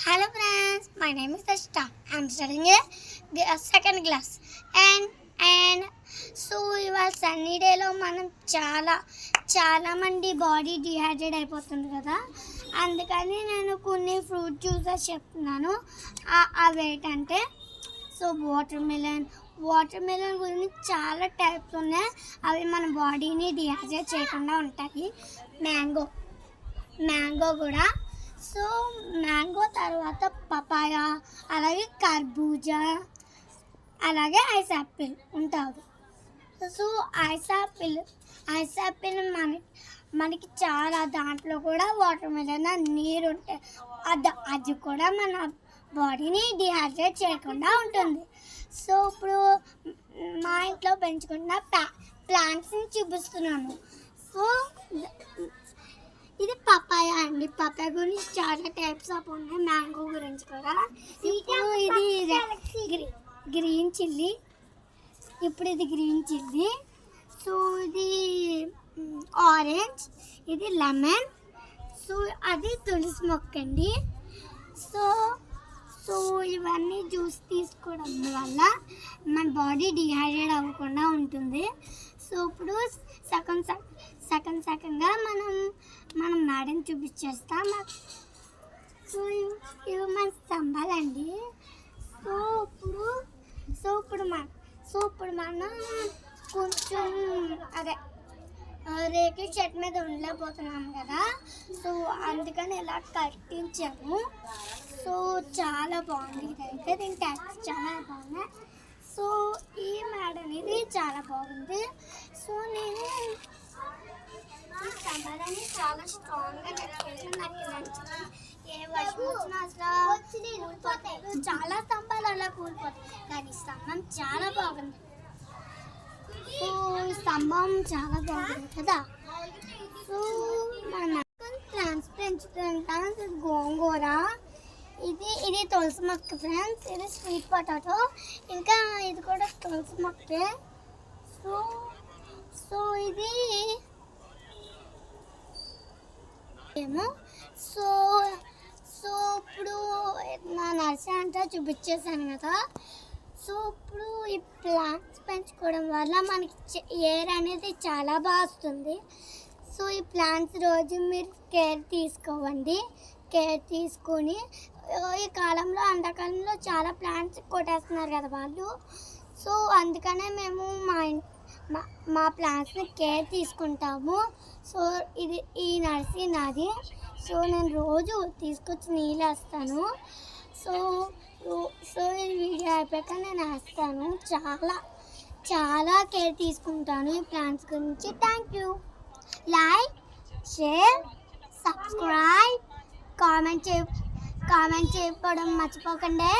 Hello friends, my name is Ashta. I'm studying a second class. And so ఇవాళ సన్నీ డేలో మనం చాలా మంది బాడీ డిహైడ్రేట్ అయిపోతుంది కదా. అందుకని నేను కొన్ని ఫ్రూట్ జ్యూసెస్ చెప్తున్నాను. అవి ఏంటంటే వాటర్ మిలన్ గురించి చాలా టైప్స్ ఉన్నాయి. అవి మన బాడీని డిహైడ్రేట్ చేయకుండా ఉంటాయి. మ్యాంగో కూడా. సో మ్యాంగో తర్వాత పపాయ, అలాగే కర్బూజా, అలాగే ఐస్ యాపిల్ ఉంటుంది. సో ఐస్ యాపిల్ మనకి చాలా, దాంట్లో కూడా వాటర్ మిలన్ నీరు ఉంటాయి. అది కూడా మన బాడీని డిహైడ్రేట్ చేయకుండా ఉంటుంది. సో ఇప్పుడు మా ఇంట్లో పెంచుకున్న ప్లాంట్స్ని చూపిస్తున్నాను. సో ఇది పపాయ అండి. పపాయ గురించి చాలా టైప్స్ ఆఫ్ ఉన్నాయి. మ్యాంగో గురించి కూడా. ఇప్పుడు ఇది గ్రీన్ చిల్లీ. సో ఇది ఆరెంజ్, ఇది లెమన్. సో అది తులసి మొక్క అండి. సో ఇవన్నీ జ్యూస్ తీసుకోవడం వల్ల మన బాడీ డిహైడ్రేట్ అవ్వకుండా ఉంటుంది. సో ఇప్పుడు సగంగా మనం మేడం చూపించేస్తాం. సో ఇవి మన స్తంభాలండి. సో ఇప్పుడు మనం కొంచెం రేకుల చెట్టు మీద ఉండలేకపోతున్నాం కదా. సో అందుకని ఇలా కట్టించాము. సో చాలా బాగుంది. ఇదైతే దీని ట్యాక్స్ చాలా బాగున్నాయి. సో ఈ మేడం అనేది చాలా బాగుంది. సో నేను ఈ స్తంభాలని చాలా స్ట్రాంగ్గా కట్టేసి నాకు నచ్చింది. ఏ వర్షం వచ్చినా అసలు కూలిపోతాయి. చాలా స్తంభాలు అలా కూలిపోతాయి, కానీ స్తంభం చాలా బాగుంది. సో స్తంభం చాలా బాగుంది కదా. సో మన ప్లాంట్స్ పెంచుతుంటాం. గోంగూర, ఇది తులసి మొక్క ఫ్రెండ్స్. ఇది స్వీట్ పొటాటో. ఇంకా ఇది కూడా తులసి మొక్కే. సో ఇది ఏమో. సో ఇప్పుడు నా నర్సరీ అంతా చూపించేసాను కదా. సో ఇప్పుడు ఈ ప్లాంట్స్ పెంచుకోవడం వల్ల మనకి ఎయిర్ అనేది చాలా బాగా వస్తుంది. సో ఈ ప్లాంట్స్ రోజు మీరు కేర్ తీసుకోవండి. కేర్ తీసుకొని, ఈ కాలంలో ఎండాకాలంలో చాలా ప్లాంట్స్ కొట్టేస్తున్నారు కదా వాళ్ళు. సో అందుకనే మేము మా ప్లాంట్స్ని కేర్ తీసుకుంటాము. సో ఈ నర్సరీ నాది. సో నేను రోజు తీసుకొచ్చి నీళ్ళు వేస్తాను. సో ఈ వీడియో అయిపోయాక నేను వేస్తాను. చాలా కేర్ తీసుకుంటాను ఈ ప్లాంట్స్ గురించి. Thank you. Like, share, subscribe, comment చేయడం మర్చిపోకండి.